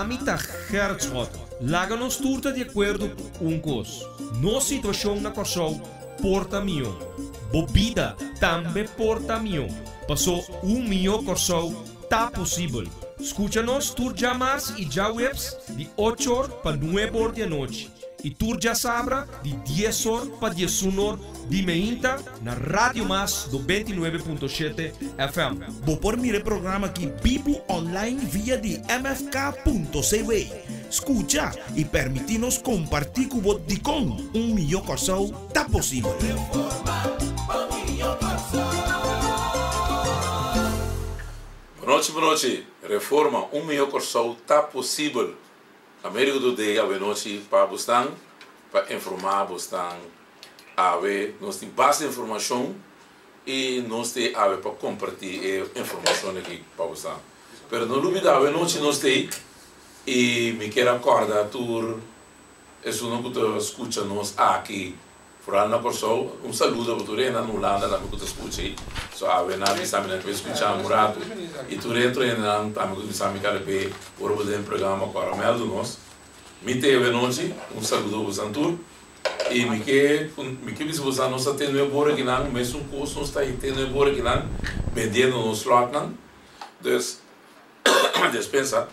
Nami ta Gertschot. Laga nos turta de acordo com cos. No situação na Corsou, porta mio. Bobida também porta mio. Passou milhão Corsou, tá possível. Escucha-nos tur já mars e já webs de 8 horas para 9 horas da noite. E tur já sabra de 10 horas para 19 horas de meinta na Rádio Mas do 29.7 FM. Vou por mire programa aqui Bibo online via de mfk.cv. Escucha e permite-nos compartir com o de com milhão Corsou, tá possível. Boa noite. Reforma milhão Corsou tá possível. América do dia, boa noite para Bostan, para informar Bostan, nós temos bastante informação e nós temos para compartilhar informação aqui para Bostan. Mas não duvida, boa noite nós temos e me quero acordar tur, isso não que escuta nós aqui. Fora na Corsou, saludo para Turena, no Landa, da que escuta aí. So ave na bisami na escutar Murato e Turena na amigo bisami carape, por poder programa para meldo nós. Me teve noite, saludo para Santur e me que bispo sa nós tendo embora aqui não, mesmo curso nós está tendo embora aqui não, vendendo nos slot não. Despensa.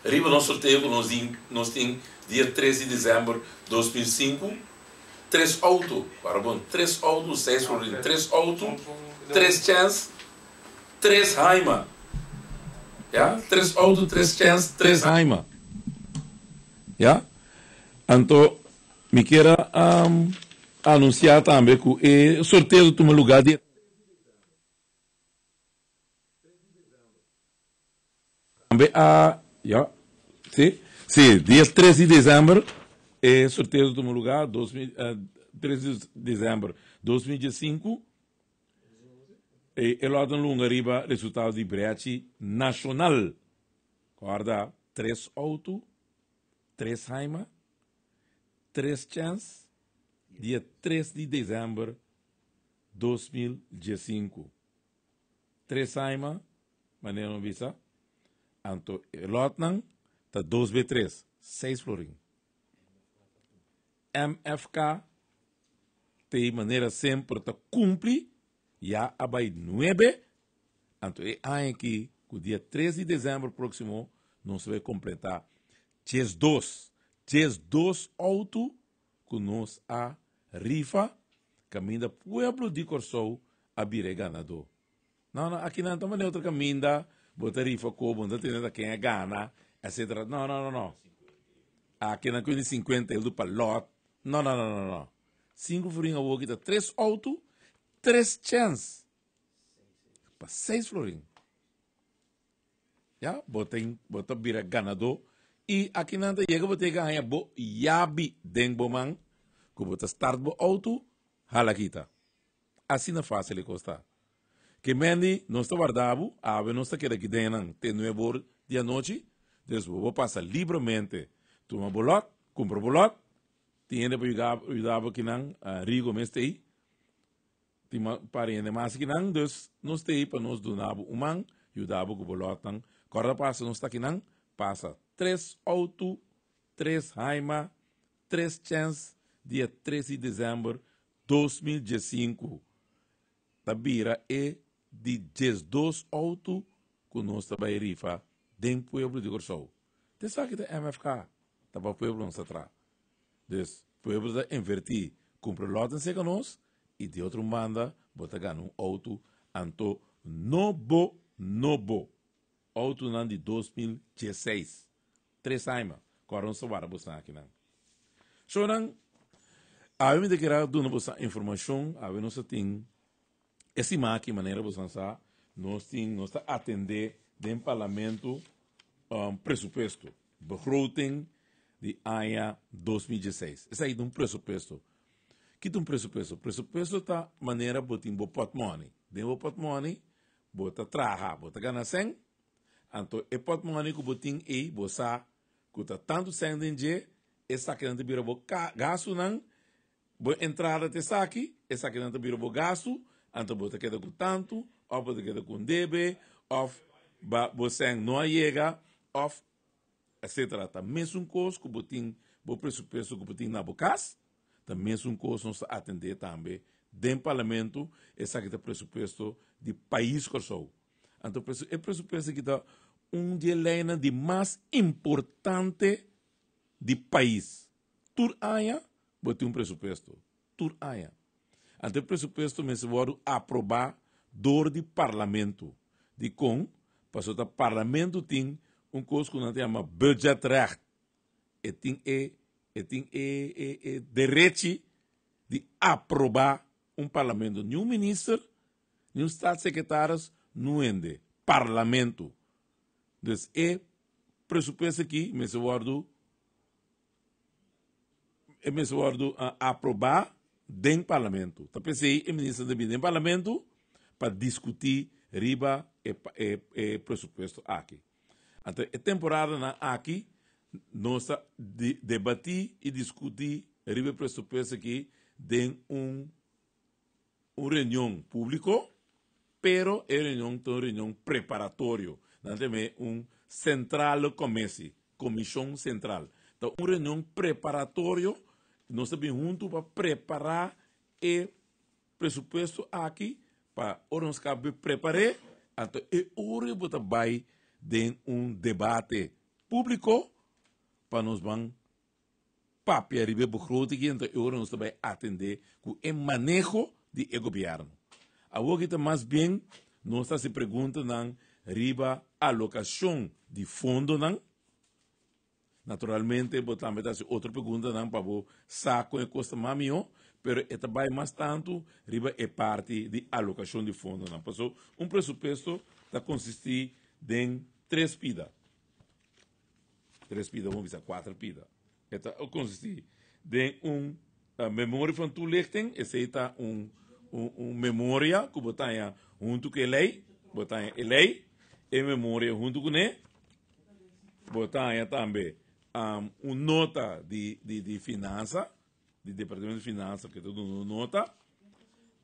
Riba nosso sorteio nós tem dia 13 de dezembro de 2005. 3 autos, para bom, 3 autos, 6 florin, 3 autos, 3 chance, 3 haima. Ja? 3 autos, 3 chance, 3 haima. Ja? Então, me quero anunciar também que o sorteio toma lugar de também sim, dia 13 de dezembro e sorteio do lugar 13 de dezembro de 2005 e ele lá no arriba resultado de brete nacional. Guarda 3 auto, 3 haima, 3 chance, dia 3 de dezembro de 2005. 3 haima, maneira não visa. Anto lotnan tá 2B3, 6 florim. MFK tem maneira sempre de cumprir já abai 9 então é aqui o dia 13 de dezembro próximo nós vai completar 2 auto que nós a rifa caminho do pueblo de Corsou a bire ganador não aqui não estamos outro caminho da botar rifa como não tem nada quem é gana etc. Não aqui não tem 50 ele do palot. Não. 5 florin a aqui, 3 auto, 3 chance. Para 6 florin. Já, bota vira ganador. E aqui não chega, bota ganha, bo yabi dengo man, que bota start bo auto, halakita. Assim não fácil custa. Que mendi, não está guardado, ave não está aqui dentro, tem 9 horas de noite, então vou passar livremente. Toma bolot, compra bolot, tiene para ajudar aqui não rigo mesmo aí tem parente mais aqui não dus nós tem para nós donar man ajudar com bolotan corda passa nós está aqui não passa 3 auto 3 haima 3 chance dia 13 de dezembro 2015 tabira é de 12 auto que nós trabalha rifa dentro do pueblo de Corsou tem sabe que é MFK tava pueblo não se atrás. Dus, podemos invertir, comprar lotes em nós e de outro banda, botar ganhar auto, anto novo, auto não de 2016. 3 anos, corram só para buscar aqui não. So, não, a gente quer dar uma informação, a gente tem essa maneira de buscar, nós atender dentro do parlamento presupuesto, begroting, de AIA 2016. Esse aí é um pressuposto. Que é um pressuposto? O pressuposto está maneira de botar um pot money. Dentro do pot money, bota trabalhar, bota ganhar 100. Então, o pot money que botin aí, bosa, que está tanto 100 dentro, essa que não te vira gasto, não, boa entrada te saque, essa que não te vira gasto, então bota queda com tanto, ou bota queda com DB, ou você não chega, ou etc. Tá mesmo coisa que botin, o pressuposto que botin na bocas, tá mesmo coisa nós atender também dentro do parlamento, essa que tá pressuposto de país que sou. Então, é pressuposto que tá de lei de mais importante do país. Tur aia, botin pressuposto. Tur aia. Então, o pressuposto me se pode aprovar do parlamento. De com, passou o parlamento tem coisa que nós chama budgetrecht. E tem direito de aprovar parlamento. Nenhum ministro, nenhum staatssecretário não ende. Parlamento. Então, é pressuposto aqui, me se pode aprovar dentro do parlamento. Então, pensei, o ministro dentro do parlamento para discutir riba e pressuposto aqui. Então, a temporada aqui, nós debatir e discutir riba pressuposto aqui dentro reunião público, pero é reunião preparatório. Nós temos central comissão central. Então, reunião preparatório, nós estamos juntos para preparar o pressuposto aqui, para nós preparar, então, é hora de vai de debate público, para nós vamos papiar a begroting, então é hora nós vai atender com o manejo do governo. Agora que mais bem, nós se perguntando riba alocação de fundo, naturalmente, também outra pergunta para o saco e custa mamio, pero esta vai mais tanto riba é parte de alocação de fundo. Passou pressuposto que consiste em 3 pidas. 3 pidas, vamos dizer 4 pidas. Esta consiste em memória van toelichting, essa é memória que botanha junto com a lei, botanha a lei, e memória junto com ele, botanha também nota de finança, do Departamento de Finanças, que todo nota,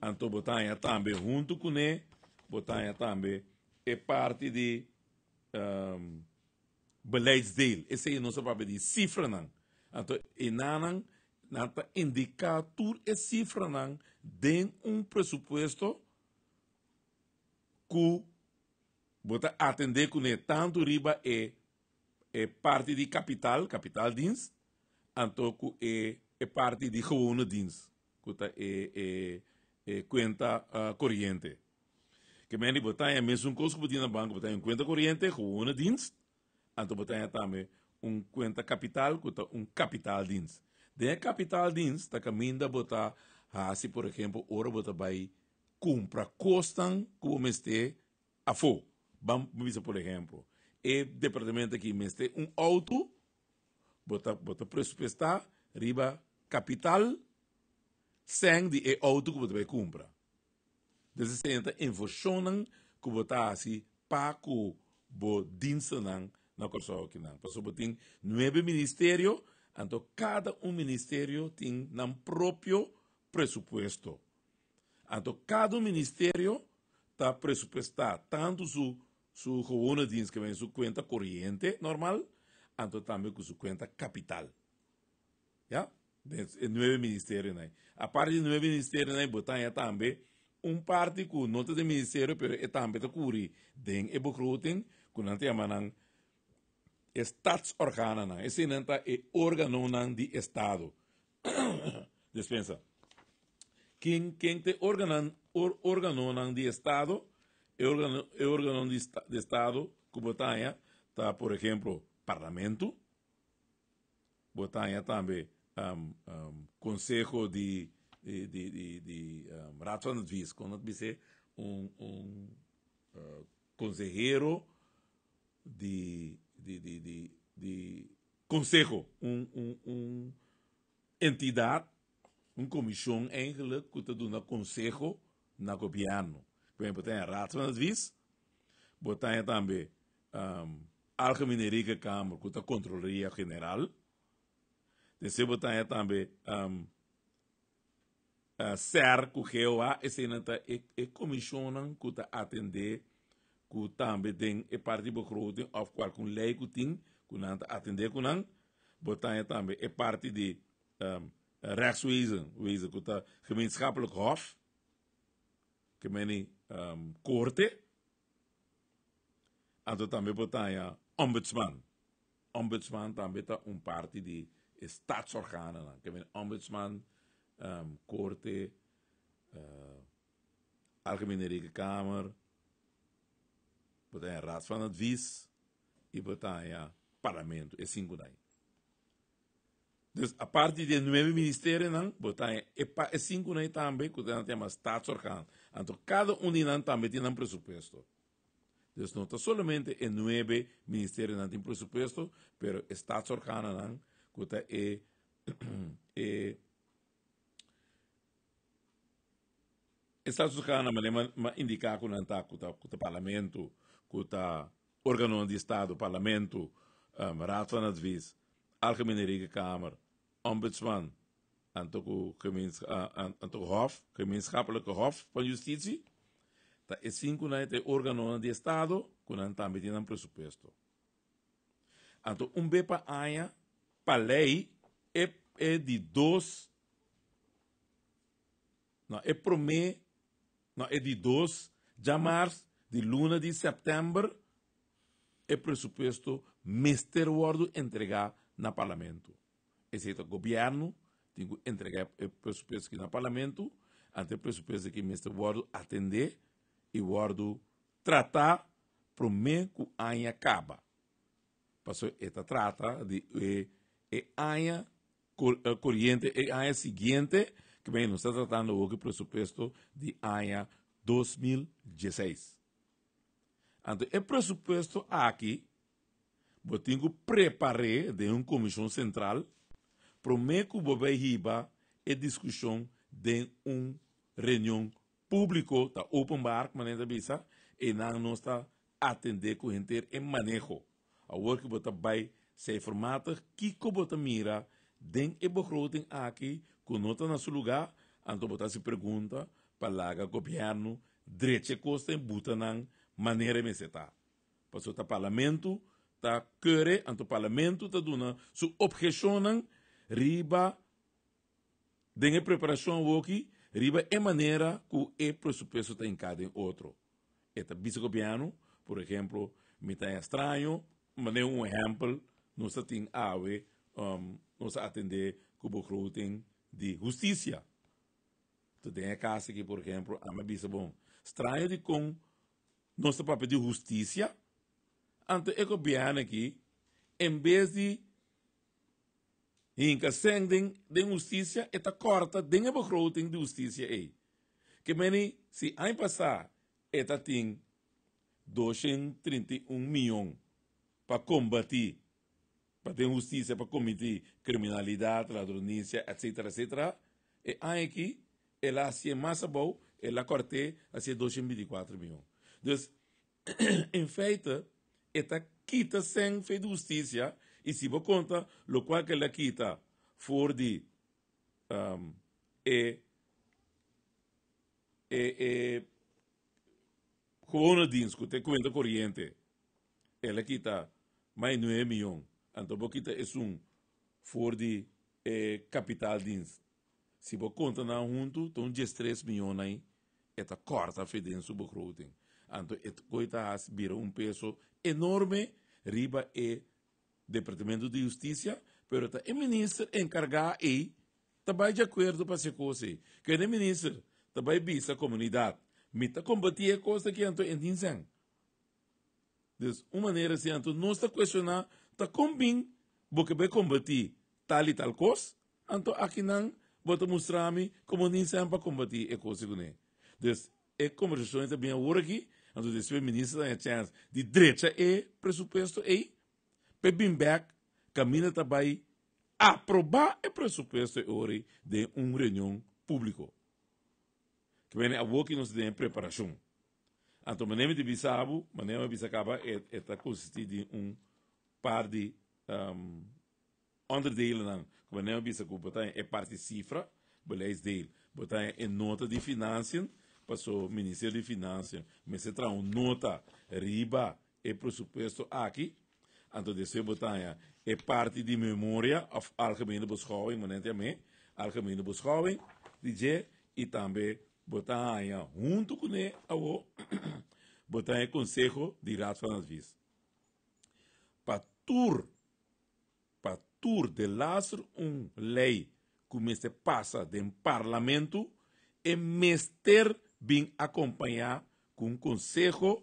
então botanha também junto com ele, botanha também é parte de beleidsdeel. Esse é o nosso papel de cifra, então, e não indicar tudo é cifra dentro pressuposto que bota atender com tanto riba é parte de capital dienst, então é parte de gewone dienst, que é conta corrente. Que me botar é mesmo coisa que botar na banca, botar conta corrente, gewone dienst, então botar também conta capital, que é capital dienst. De capital dienst, tá caminho botar, se por exemplo, ora botar vai comprar costan que o meste a fo. Vamos ver, por exemplo, o departamento aqui meste auto, bota pressupostar, riba capital, sem de auto que você vai comprar. Desse senta informação que você assim para que o dienst na coisa aqui não. Por isso tem 9 ministérios, então cada ministério tem um próprio pressuposto. Então cada ministério está pressupostar tanto su gewone dienst que vem sua conta corrente normal, então também com sua conta capital. Ja? É 9 ministérios, né? A parte de 9 ministérios, né, botar também parte que não tem ministério, pero é também de curi den e begroting, que não tem a statsorganen, esse não é órgão de Estado. Dispensa. Quem tem órgão de Estado, é órgão de Estado que botanha, tá, por exemplo, Parlamento, botanha também Conselho de Raad van Advies, quando você consejero de Conselho, entidade, comissão eigenlijk que te doen conselho na governo. Por exemplo, tem a Raad van Advies, botanha também Algemene Rekenkamer, que é Controlaria General. Desse botanha também SER, que é a comissão que atender que também tem a parte de begroting of qualquer lei que tem, que não atender com não, botar também a parte de rechtswezen, que está gemeenschappelijk hof, que meni corte, en também botar ombudsman. Ombudsman também está parte de staatsorganen, que meni ombudsman, corte, algemene rekenkamer, botar raad van advies e botar parlamento, é 5 daí. Dus a parte de 9 ministérios, não, botar é 5 daí também, que tem uma staatsorgan. Então, cada deles também tem um presupuesto. Dus não está somente em 9 ministérios não tem presupuesto, pero staatsorgan não, que staatsorgan mas indicar que não está, que o parlamento, que o órgão de Estado, parlamento, raad van advies, algemene rekenkamer, ombudsman, en toch hof, gemeenschappelijke hof van justitie. Dat is 5 órgãos de Estado, que não também tem um presupuesto. Então, bepa aia, para lei, é de 2, não, é por mês, não, é de 2 de março, de luna de setembro, é presupuesto mesterwordo entregar na parlamento. Esse o governo tem que entregar o presupuesto aqui no parlamento, ante o presupuesto que mesterwordo atender e wordo tratar para o mês que o ano acaba. Porque esta trata de ano corrente, ano seguinte, que bem, nós estamos tratando o presupuesto de ano 2016. Então, o presupuesto aqui, eu tenho que preparar de uma comissão central para o que vai riba a discussão de uma reunião pública, da open bar, maneira bisa, e não está atender com gente em manejo. A work que vai ser formato que você mira den e begroting aqui, que não está no seu lugar, então você se pergunta para o governo, direito costa em Butanan, maneira de se está. Porque o parlamento está querendo, o parlamento está dando sua objeção, riba, de preparação aqui, riba é maneira que o presupuesto está em cada outro. Este vice-governo, por exemplo, me está estranho, mas é um exemplo, nós temos ave, nós atender com o begroting de justiça. Então, tem a casa que, por exemplo, a minha bisa bom, estranho de com nosso papel de justiça, então o governo aqui, em vez de sending de justiça, está corta de begroting de justiça aí. Que meni, se ano passado, está tem 231 milhões para combater, para ter justiça, para combater criminalidade, ladronícia, etc, etc. E ano aqui, ela se mais bom, ela corte a 224 milhões. Então, em feito, esta quita sem feita justiça, e se você conta, o qual que ela quita for de gewone dienst, que tem conta corrente, ela quita mais 9 milhões. Então, você quita for de capital dienst. Se você conta na junto, então 13 milhões aí, esta corta a fedência do begroting. Então, esta coisa vira peso enorme, riba Departamento de Justiça, pero o ministro encargado aí, também de acordo para essa coisa. Que o ministro também visa a comunidade, mita combater a coisa que então entendem. Então, uma maneira assim, então, não está questionando, está combin, porque vai combater tal e tal coisa, então aqui não, vou mostrar-me como nem sempre combater a coisa que não. Então, a conversação também agora aqui, então, o ministro tem a chance de direita e presupuesto aí, Pebimback caminha também a aprovar o presupuesto hoje de uma reunião pública. Que vem a boa que nós temos preparação. Então, maneira de bisabo, maneira de bisacaba, está consiste de par de onderdelen dan. Que maneira de bisacaba, é parte cifra, beleid deel. Botar em nota de financiën, passou o Ministério de Finanças, mas se traz uma nota riba e presupuesto aqui, então desse botanha é parte de memória of algemene beschouwing, momentamente, algemene beschouwing, DJ, e também botanha junto com ele, botanha Conselho de Raad van Advies. Para de lazer lei que se passa do parlamento e mester bem acompanhar com um Conselho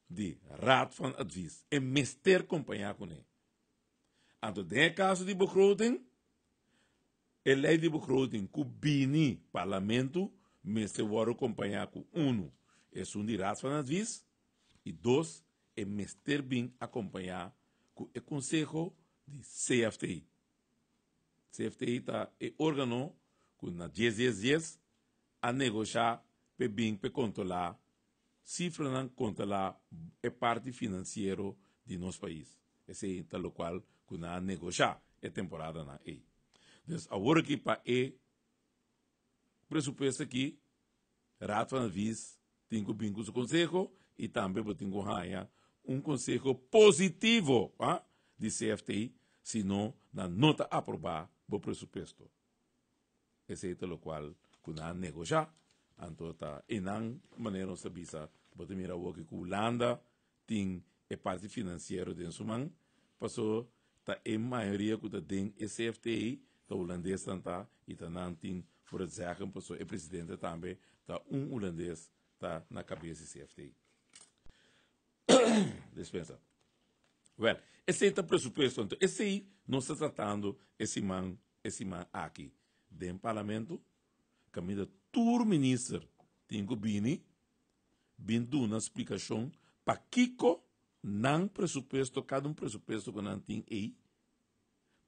de Raad van Advies. E mester acompanhar com ele. Então, no caso de begroting, a lei de begroting que bini parlamento, mester vai acompanhar com é de Raad van Advies, e dois, é mester bem acompanhar com o Conselho de CFTI. CFTI é órgão que na 10 a negociar para bem para controlar cifra não controlar a parte financeira de nosso país. Esse é o qual que na negociar a temporada na E. Então agora que para E pressuposto aqui Raad van Advies tem que vir com o conselho e também tem que conselho positivo de CFTI, senão na nota aprovar o pressuposto. Esse é o qual que na negociar. Então, e não maneira de saber, você mira o que a Holanda tem a parte financeira de sua mão, passou a maioria que tem a CFTI, a holandês está e não tem, por exemplo, passou o presidente também, holandês na cabeça da CFTI. Dispensa. Well, esse é o pressuposto. Então, esse aí não está tratando esse man aqui. Dentro do parlamento, caminho todo ministro tem que vir uma explicação para Kiko não pressuposto, cada pressuposto que não tem aí,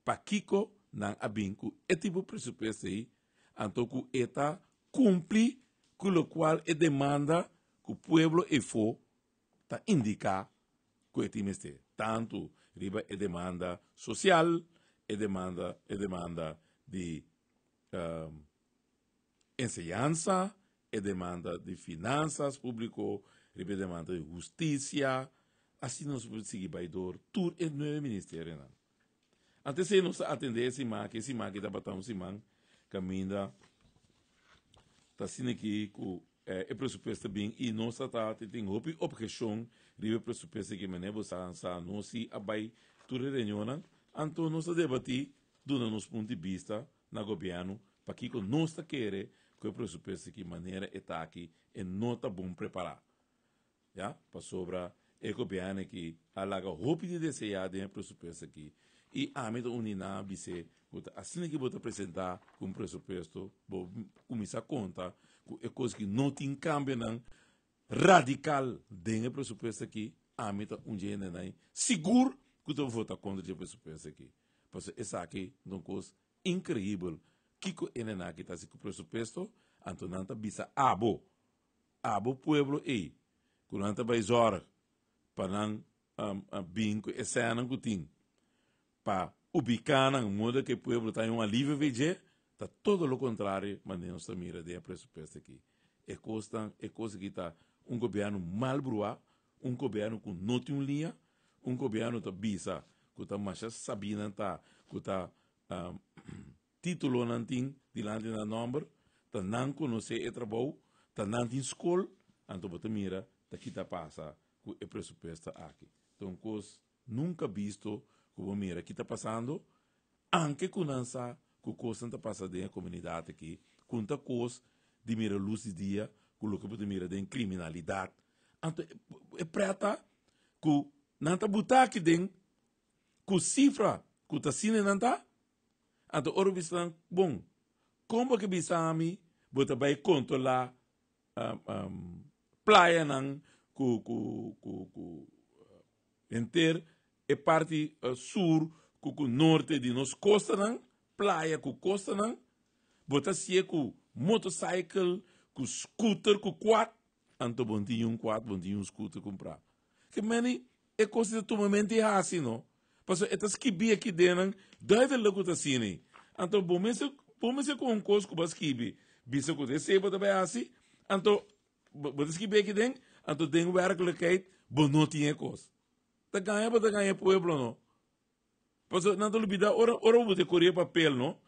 para Kiko não abinco, é tipo pressuposto aí, então que ETA cumpre com o qual é demanda que o povo e for para indicar que é timeste. Tanto riba é demanda social, é demanda de enseñanza, é demanda de finanças público, é demanda de justiça, assim nós podemos seguir baidor, tudo é no ministério. Não. Antes de nós atender esse man que está batendo esse man, caminha, está sendo aqui com o pressuposto bem, e nós tem objeção, o pressuposto que você não se abai tudo a reunião, então nós debater, dando nos pontos de vista, no governo, para que nós queremos que o pressuposto que maneira está aqui e não está bom preparar. Já? Para sobre o governo que alaga roupa de desejar dentro do pressuposto aqui. E a meta unina dice, assim que vou apresentar um pressuposto, vou começar a conta com coisas que não tem câmbio não radical dentro do pressuposto aqui, a meta unina não seguro que eu vou votar contra o pressuposto aqui. Porque essa aqui é uma coisa incrível. Kiko enena que está com o pressuposto, Antonanta bisa abo pueblo e, quando vai zora para não binco esse ano que tem, para ubicar na moda que o pueblo está em um alívio veje, está todo o contrário, mas não se mira de pressuposto aqui. É coisa que está governo mal bruá, governo com não tem linha, governo que bisa que está mais sabina que está título não tem diante da número, tá não conhece o trabalho, tá não tem escola, então você mira, tá que tá passa com o pressuposto aqui. Então, coisa nunca visto que você mira que tá passando, anche com essa coisa está passando na comunidade aqui, com a coisa de mira luz de dia, com o que você mira de criminalidade. Então, é preta que não tá botar aqui dentro, com cifra, que tá sendo não tá. Então, ora bislang, bom, como que bisami, bota vai controlar praia nang enter e parte sul, ku norte de nos costa nang, praia ku costa nang, bota se ku motorcycle, ku scooter, ku quad, anto bontinho quad, bontinho scooter comprar. Que meni é coisa totalmente assim, não? Porque estas kibi aqui dentro, deve logo tá assim. Então, bom, mas com coisa que você kibi, bisa que você vai também assim, Anto, wat is die beetje ding? Anto ding werkelijkheid, bonot in ekos. Ta ganha pueblo, no? Paso, nanto lubida, ora bote correr papel, no?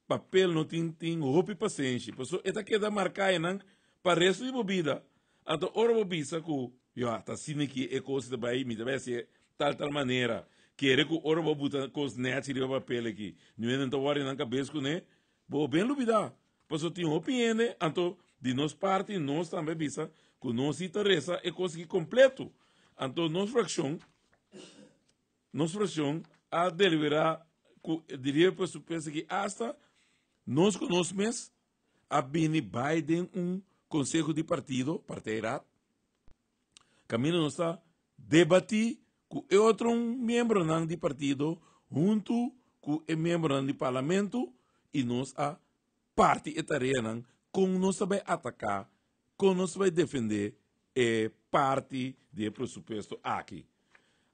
Papel no tin hopi paciência. Paso, eta queda marcar nan, para resto de bebida. Anto, ora bobisa ku, tá sine que ekos de bai, me deve ser tal maneira. Querer que ora bobuta cos net de papel aqui. Não é então hora na cabeça, né? Bo bem lubida. Paso, tin hopi ene, anto, de nos parte, nós também bisa, que nós interessa é conseguir completo. Então, nossa fração a deliberar, diria para que hasta nós conhecemos a Bini Biden conselho de partido, partido, caminho nós está debatir com outro membro do partido, junto com o membro do parlamento, e nós a parte e tarefa como nós vai atacar, como nós vai defender parte do pressuposto aqui.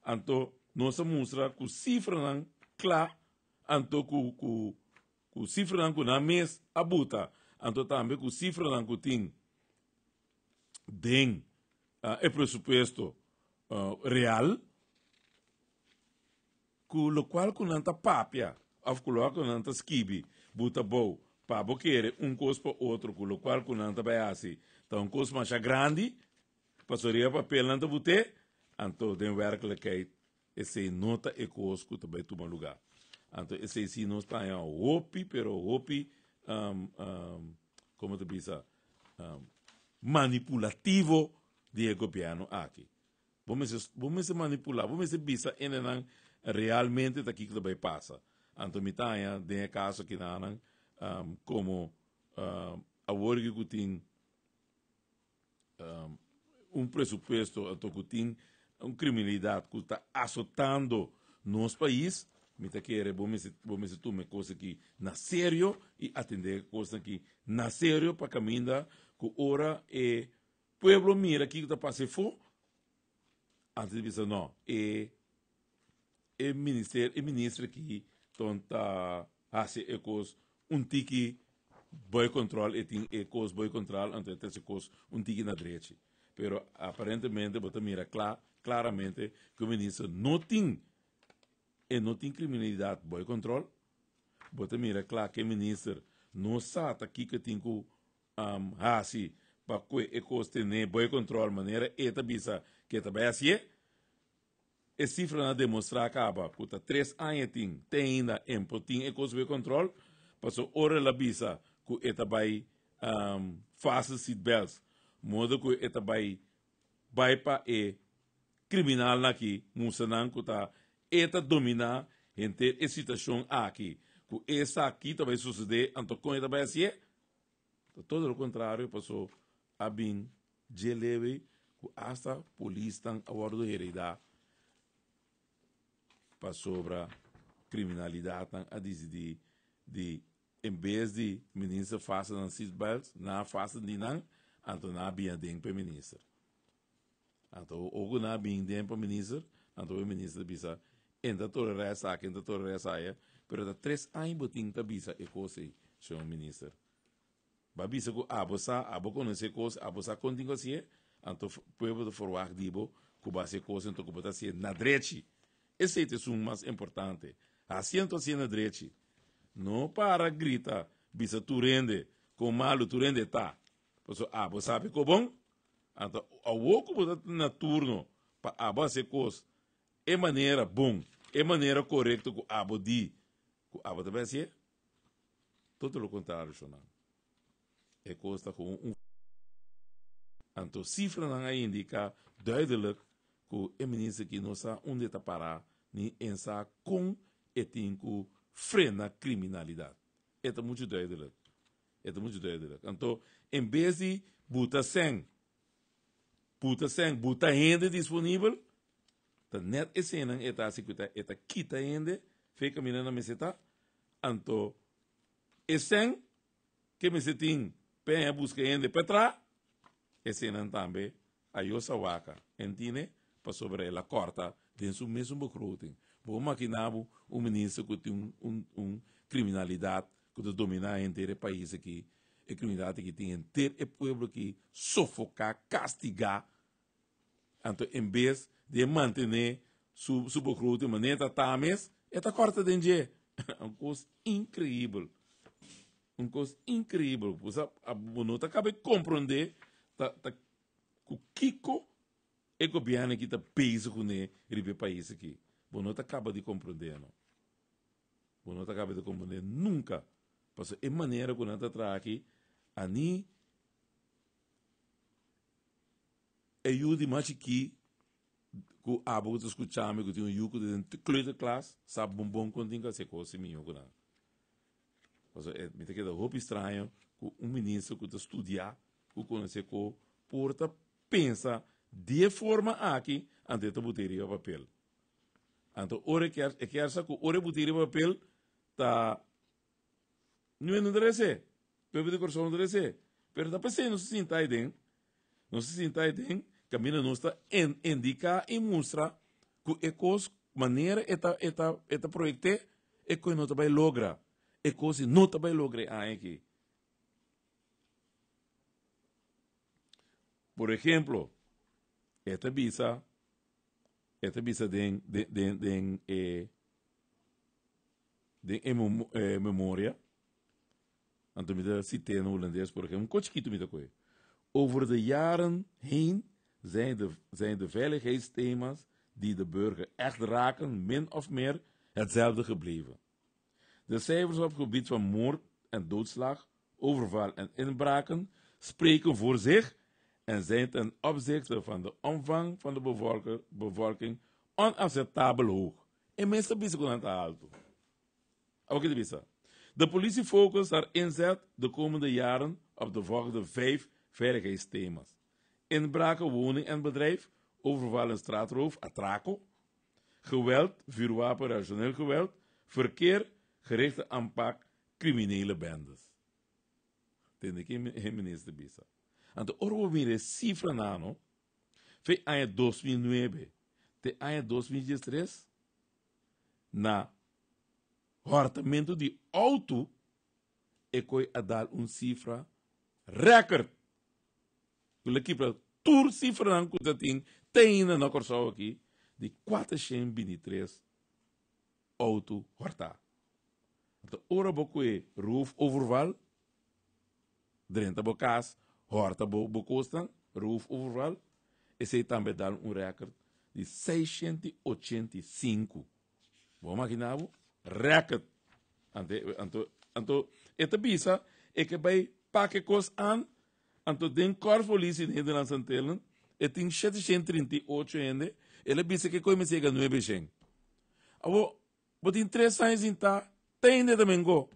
Então, nós mostra que cifra não clara, então que cifra não na mês abuta, então também que cifra não que tem den o pressuposto real, que o qual que não está papia, ou que não está skibi, buta bom. Para querer coisa para outro, com o qual não está bem assim. Então, coisa mais grande, passaria papel não está botando, então, tem werkelijkheid, esse nota e coisa que também toma lugar. Então, esse sim não está em hopi, pero hopi, como te diz, manipulativo de governo aqui. Vamos se manipular, vamos se bisa realmente daqui que também passa. Então, me tá tem caso que não como a work que tem pressuposto que tem criminalidade que está azotando nosso país, me está querendo vamos tomar coisa que na sério e atender coisa que na sério para caminhar que ora pueblo mira aqui que está passando for antes de dizer não ministro aqui tonta hace ecos tiki boy control e tem ecos boy control ante esse cos tiki na direita. Pero aparentemente bota mira claramente que o ministro não tem criminalidade boy control. Bota mira claro que o ministro não sabe aqui que tem que assim para que ecos tem boy control maneira eta bisa que também assim e cifra na demonstrar acaba puta 3 anos tem ainda tem ecos boy control. Passou hora la bisa que eta vai faça seatbelts modo que eta vai para criminal aqui musanan que tá eta dominar entre a situação aqui que essa aqui também suceder então com eta vai assim todo o contrário passou a bem de leve que hasta polícia tan a bordo herida para sobre criminalidade tan a decidir de em vez de ministro faça nas seatbelts, não faça de não, então não bem dentro para ministro. Então ou não bem dentro para ministro, então o ministro bisa ainda tolerar essa, ainda tolerar essa aí, pero da 3 anos botin ta bisa e coisa, senhor ministro. Ba bisa ko abo conhecer coisa, abo sa continua assim, então povo de forward dibo, que base coisa então que bota assim na direita. Esse é o mais importante. Assento assim na direita. Não para gritar, bisa tu rende, com malo tu rende tá. Você sabe que é bom? Então, ao outro botar na turno, para abo se coisa, é maneira bom, é maneira correta que abo di, que abo também assim. Todo o contrário, Shonan. É coisa com Então, cifra não indica duidelijk que o ministro que não sabe onde está parar, nem ensa com e tem que frenar criminalidade. É muito duidelijk. Então, em vez de botar renda disponível, tá net esse não é assim que tá quita renda, fez caminhando na meseta, então, esse que me se tem penha busca renda para trás, esse não também aí o sawaca, entende? Para sobre ela corta dentro do mesmo recruiting. Vou maquinar o ministro que tem criminalidade que domina inteiro o país aqui a criminalidade que tem ter o povo que sofocar, castigar. Então, em vez de manter su bocruto de maneira tames, é a corta de dinheiro. Uma coisa incrível. Uma coisa incrível. Você acaba de compreender que o Kiko é o governo que está peso com o país aqui. Você não acaba de compreender, não. Você não acaba de compreender nunca. Porque é maneira que nós traz aqui, ani ajude mais que o abo que escutamos, que tem um yuco de clube de classe, sabe bom quando tem que ser coisa minha, que não. Porque me queda roupa estranho, que um ministro que está estudar, que conhece que porta pensa de forma aqui, antes de botar o papel. Então, ora que essa que ora botar o papel, tá não é no interesse, pelo de corção no interesse, pero tá pensando não se sinta aí dentro, caminha não está indicar e mostra que é coisa maneira eta projeto é que não vai lograr, é coisa não vai lograr aqui. Por exemplo, esta visa de memória, então me citei no holandês, por exemplo, um chiquito me coisa. Over de jaren heen zijn de veiligheidsthema's die de burger echt raken min of meer hetzelfde gebleven. De cijfers op het gebied van moord en doodslag, overval en inbraken spreken voor zich en zijn ten opzichte van de omvang van de bevolking onacceptabel hoog. En mensen bezig aan het alto. Oké, de de politie focust haar inzet de komende jaren op de volgende 5 veiligheidsthema's. Inbraken, woning en bedrijf, overval en straatroof, atraco, geweld, vuurwapen, rationeel geweld, verkeer, gerichte aanpak, criminele bendes. Ten que minister Bisa. Então, ora mire cifra nano, foi ano 2009, te ano 2013, na orçamento de auto, e coi a dar cifra recorde. O equipe tur cifra não que tem na corção aqui de 423 auto horta. Então, ora boco é roof overval, drenta bocas, horta bocostan, roof overval, e se também dá recorde de 685. Vamos imaginar recorde. Então, esta bisa é que vai para que coisa an. Então, den corfolisi de Nederlands Antillen, e tem 738 ainda, ele disse que come chega 900. Abo, tem 3 anos em tá, tem ainda também go.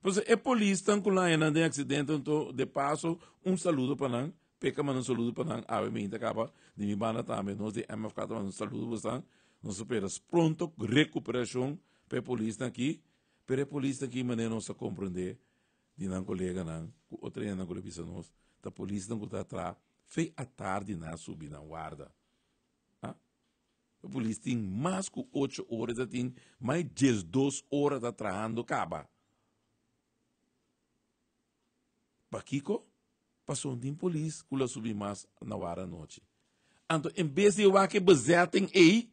Pois é polícia tão com lá em acidente, então, de passo, saludo para nós, peca mas saludo para nós, ave me acaba de me bana também, nós de MFK também saludo para nós, nós esperamos pronto recuperação para polícia aqui, para polícia aqui, maneira não se compreender. De não colega não, outra não colega nós, a polícia não está atrás, fez a tarde na subir na guarda. A polícia tem mais que 8 horas, tem mais de 12 horas trabalhando caba. Para Kiko, passou um polícia que ela subir mais na hora da noite. Então, em vez de eu que baseatem aí,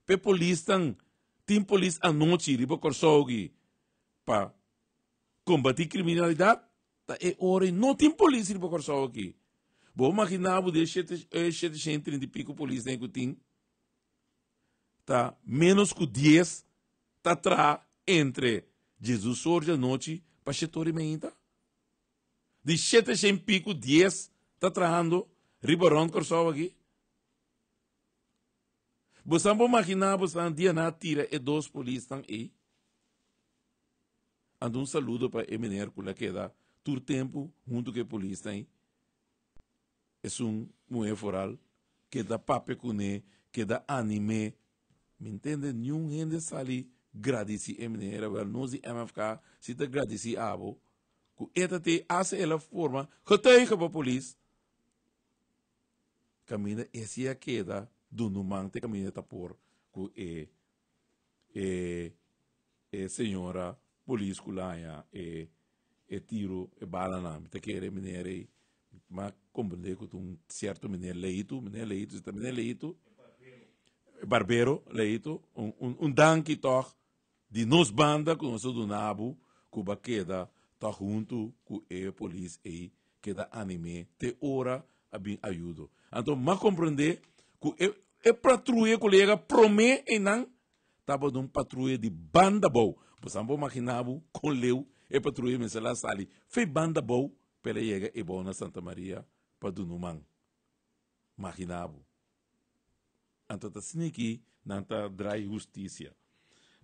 para polícia tem polícia à noite, riba corsogi, para combater criminalidade, é hora não tem polícia para correr aqui. Vou imaginar de 730 e pico polícia que tem, tá menos que 10 tá atrás entre Jesus surge à noite para setor e meinta. De 700 e pico 10 tá trabalhando ribarão correr aqui. Você não imaginar você dia na tira e 2 polícias estão aí. Ando saludo para o menino que queda todo tempo junto com a polícia aí. É mulher foral que dá papo com ele, que dá anime. Me entende? Nenhum gente sali agradece a menina, nós de MFK se te agradece a abo. Que esta te hace ela forma que te para a polícia. Caminha esse a queda do numante caminha tá por que senhora polícia lá e tiro e bala na te querer mineiro mas compreender que um certo mineiro leito barbero leito danque toch de nos banda com o do nabo cuba queda tá junto com a polícia e queda anime te ora a bem ajuda então mas compreender que é patrulha colega promete e não tava de patrulha de banda boa você não imaginar com leu e patrulha me lá sali foi banda boa pela chega e boa na Santa Maria para do numang imaginava então tá assim aqui não tá drai justiça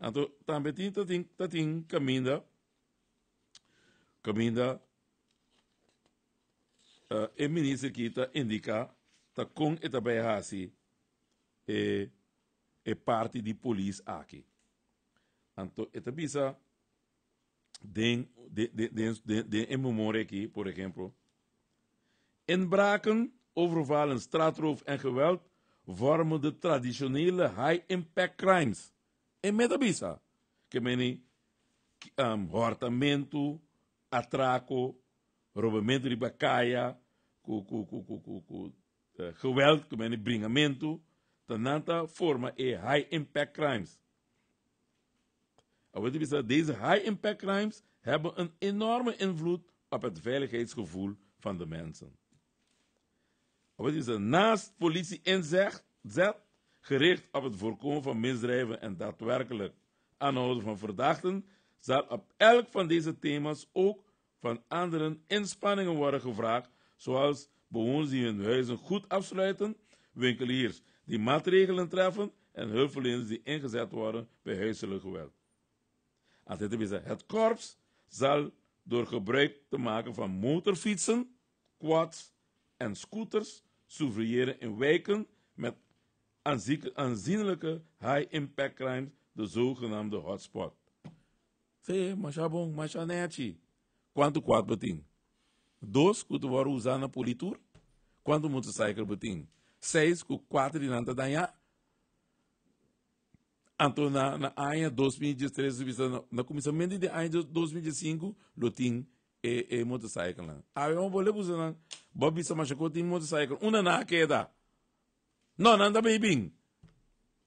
então também tem caminho o ministro aqui está indica tá com e também assim é parte de polícia aqui então esta bisa de memória aqui por exemplo inbraken overvallen straatroof en geweld vormen de traditionele high impact crimes en met bisa que meni hortamento atraco roubamento de bacaia geweld que meni bringamento tananta forma e high impact crimes. Deze high impact crimes hebben een enorme invloed op het veiligheidsgevoel van de mensen. Naast politie inzet gericht op het voorkomen van misdrijven en daadwerkelijk aanhouden van verdachten, zal op elk van deze thema's ook van anderen inspanningen worden gevraagd, zoals bewoners die hun huizen goed afsluiten, winkeliers die maatregelen treffen en hulpverleners die ingezet worden bij huiselijk geweld. Het korps zal door gebruik te maken van motorfietsen, quads en scooters surveilleren in wijken met aanzienlijke high-impact crimes, de zogenaamde hotspot. Sim, mas é bom, mas é net. Quanto quad batim? 2 que tu vai usar na politur? Quanto motorcycle batim? 6 com 4 de nanta danha. Então, na ANHA 2013, na comissão de ANHA 2005, eu tinha motorcycle lá. Aí eu vou levar usando, Bobby Samachako tinha motorcycle. Uma na queda. Não, não anda bem.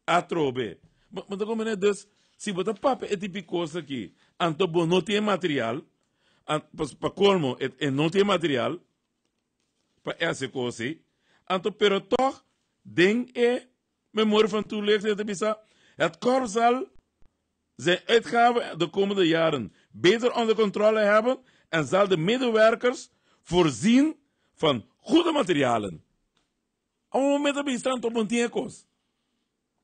Atrobe. Mas como é das, se botar papel é tipo coisa aqui. Então, bom, não tem material. Para colmo, não tem material. Para essa coisa. Então, pero toch, denk memória van toelichting te bisa. Het korps zal zijn uitgaven de komende jaren beter onder controle hebben en zal de medewerkers voorzien van goede materialen. Op het moment dat we staan op een tiekos.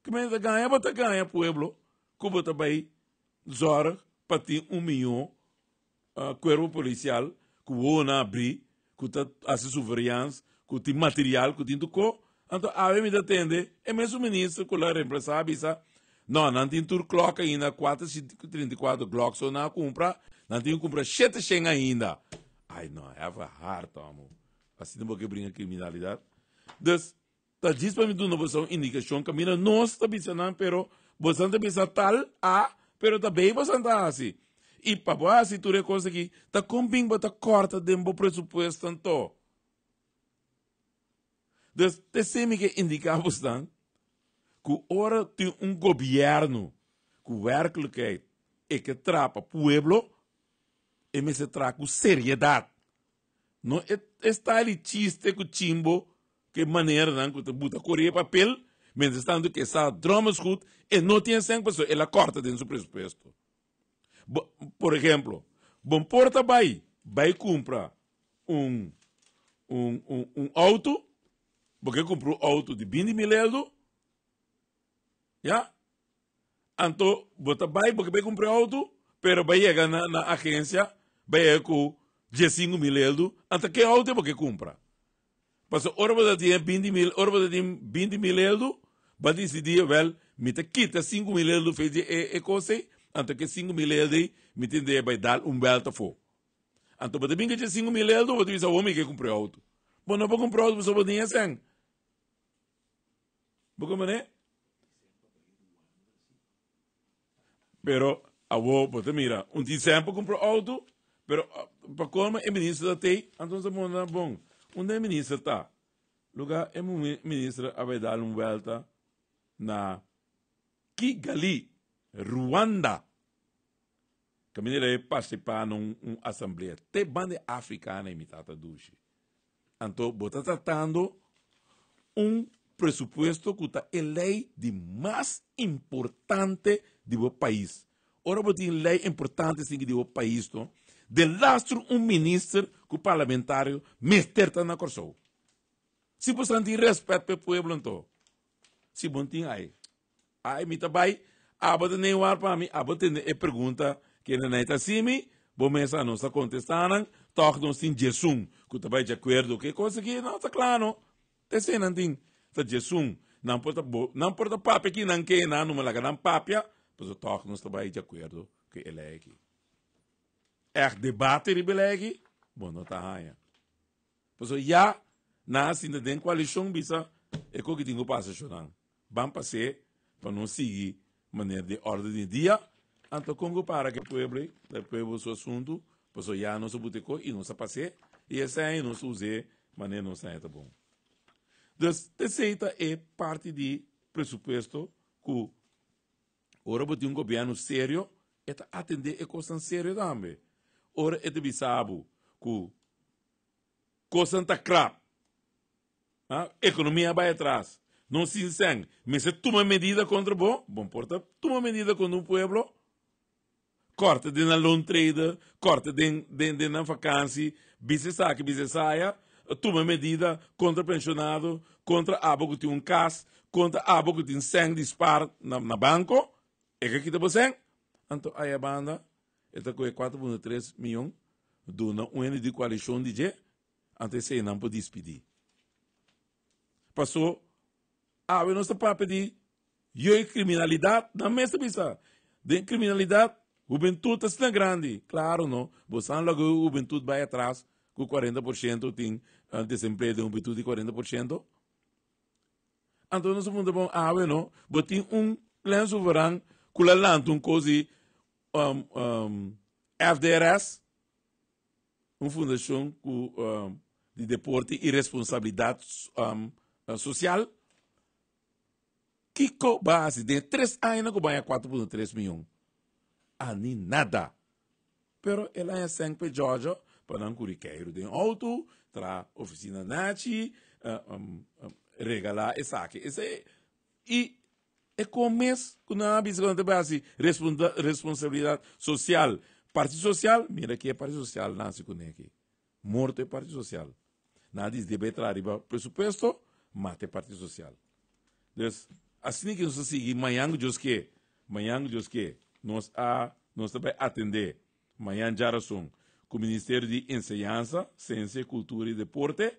Gemeente ganha, wat ganha pueblo, como também zorg, para ter 1 milhão corpo policial, que o na abrir, que tá assessoria, que tem material, que tem tudo. Então, a mim me atende, é mesmo ministro, que lá reemplaçar, bisa. Não tem tur clock ainda, 434 Glock, só não compra, não tem que comprar 7 xenga ainda. Ai, não, é hard, amo. Assim não vou brincar criminalidade. Dus, tá diz para mim uma noção indicação que mira nós tá pensando, pero você tá pensando tal pero também você tá assim. E para assim tu recosa aqui, tá combinando tá corta dentro do presupuesto tanto. Dus, te semi que indicar você que ora tem governo que werkelijkheid e que trapa pueblo e me se tra com seriedade. Não está elitista com chimbo que maneira não que te bota correr papel, mas estando que está dramas goed e não tem 100%, ela corta dentro do presupuesto. Por exemplo, bom porta vai comprar auto, porque comprou auto de 20 mil euros. Ja? Então, você vai, porque vai comprar auto, pero vai chegar na agência, vai chegar com 15 mil euros, então que auto você compra? Mas ora você tem 20 mil euros, vai decidir, well, me te quita 5 mil euros, fez coisa, então que 5 mil euros, me tem de vai dar belta for. Então, você tem que 5 mil euros, você diz, homem que comprar auto. Bom, não vou comprar auto, você pode ir sem. Como é? Pero, você mira, um tempo comprou auto, Pero para como o ministro tem, então se manda bom. Onde o ministro está? Lugar o ministro vai dar uma volta na Kigali, Ruanda. Que ele participar numa assembleia. Tem banda africana imitada duche. Então, está tratando presupuesto que está a lei de mais importante do país. Ora, tem lei importante do país, de lastro ministro que o parlamentário mesterta na corso. Se você tem respeito pelo povo, então, se você tem aí me trabalha, abate nem o ar para mim, abate a pergunta que não está assim, bom, mas não está contestando, toque não tem Jesus, que está bem de acordo, que coisa que não está claro, tem não tem, está Jesus, não pode papel que não quer, não me laga não papel, mas o toque não está bem de acordo, que ele é aqui. Debate ele é aqui, bom, não está aí. Mas já, na assim, tem coalição, bisa, é que tem que passar chorando. Vamos passar, para não seguir maneira de ordem de dia, então Congo para que o povo seu assunto, pois já não se boteco e não se passe, e essa aí não se use, maneira não sai bom. Então, terceira é parte de presupuesto que ora tem governo sério, é atender a coisa séria também. Ora é de bisabo que coisa está crap, economia vai atrás. Não se insang, mas se toma medida contra bom porta, toma medida contra o povo, corta de na loan trader, corta de na vacância, bisa saia, toma medida contra pensionado, contra abo que tem caso, contra abo que tem sangue dispar na banco, é que aqui tá você, então aí a banda, está com 4,3 milhões, do um ano de coalição de G, antes de não pode despedir. Passou eu não estou para pedir criminalidade, não me está de criminalidade, o juventude está grande, claro, não, você não logo o juventude vai atrás, com 40% tem desemprego de juventude de 40%. Então, nós vamos bom, não, mas tem plano soberano, que lá lança coisa, FDRS, uma fundação de deporte e responsabilidade social, que base de 3 anos que vai a 4,3 milhões. Ani nada. Pero ela é sempre Georgia, para não curiqueiro de auto, tra oficina Nachi, regalar e saque. E é começo com a bicicleta base responsabilidade social. Partido social, mira que é partido social, nasce com aqui. Morto é partido social. Nada diz deve entrar riba presupuesto, mate partido social. Então, assim que nós seguimos, amanhã nós vamos atender, amanhã já com o Ministério de Enseñança, Ciência, Cultura e Deporte,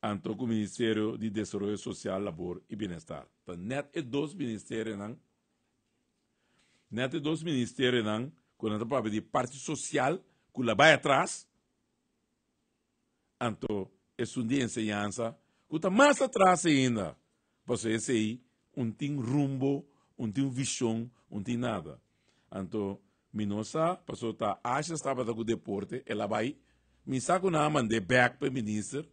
então com o Ministério de Desenvolvimento Social, Labor e Bem-Estar. Então, net dois ministérios, quando nós falamos de parte social, que lá vai atrás, então, é um de enseñança, que está mais atrás ainda. Porque esse aí, tem rumbo, tem visão, tem nada. Então, minosa, passou tá, acha estava com o deporte, ela vai, me saco na mão de back para o ministro,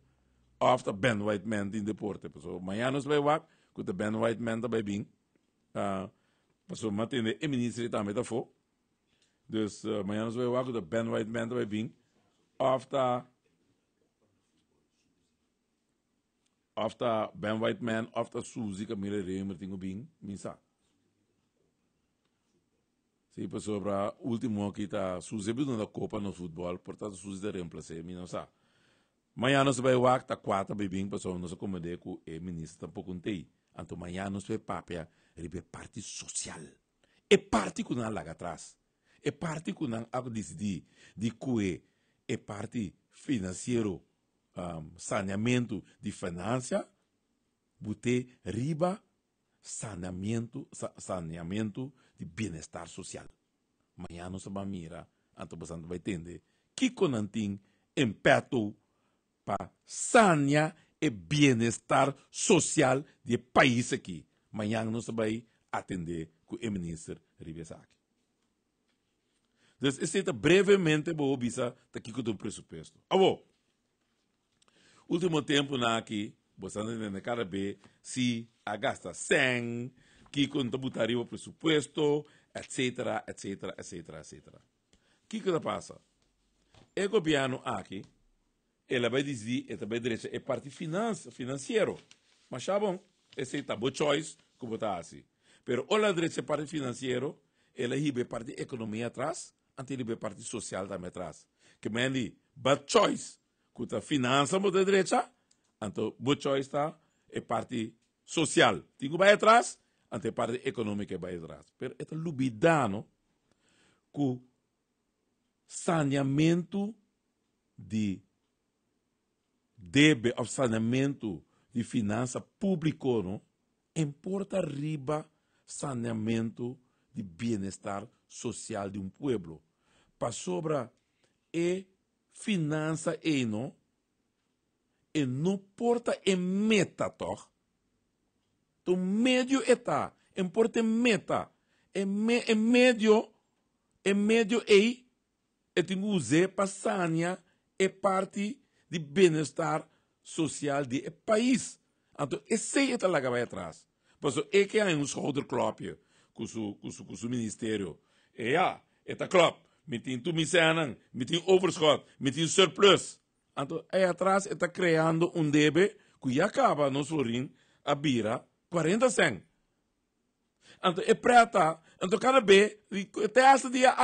of the Ben White Man em deporte. Passou, amanhã nós vai lá, com o Ben White Man também bem. Passou, matende, o ministro também tá fora. Então, amanhã nós vai lá, com o Ben White Man também bem. After Ben White Man, after Suzy, Camila Reimer, tenho bem, misa. Se passou para o último que está Suzy, bem na Copa no futebol, portanto Suzy de reemplacer, não sabe. Amanhã nós vai lá, está 4, bem, passou, nós acomodamos com o ministro, tampouco não tem. Então amanhã nós vai papel, ele é parte social. É parte que não lá atrás. É parte que não há decidir de que é parte financeiro, saneamento de finança, bote riba saneamento de bem-estar social. Amanhã nós vamos mirar, então você vai entender que não tem impacto para sanear e bem-estar social do país aqui. Amanhã nós vamos atender com o ministro Ribesaki. Dus cita brevemente vou bisa aqui com o presupuesto. Avo. Último tempo na aqui, você entende cada vez se a gasta 100, que conta botaria o presupuesto, etc, etc, etc, etc. O que passa? O governo aqui, ele vai dizer, ele vai dizer, é parte financeiro. Mas sabem, esse é o choice que botar assim. Pero o direito é parte financeiro, ele é parte economia atrás, antes ele é parte social também atrás. Que mendi, but choice, que a finança botar direita, então but choice tá é parte social. Tinha vai atrás, antes parte econômica vai atrás. Pero é lubidano que saneamento de débito, ou saneamento de finança público, não? Importa riba saneamento de bem-estar social de pueblo. Para sobra e finança e não importa e meta, toch? Então, médio está, importa meta. Médio e tem que usar para sanear é parte de bem-estar social do país. Então, esse é o que vai atrás. Mas é que há um schouderklopje com o ministério. Esta klop, met een toemissening, met een overschot, met een surplus. Então, aí atrás está criando débito que acaba no florim a bira 40 cent. Então, é preta. Então, cada vez, até esse dia,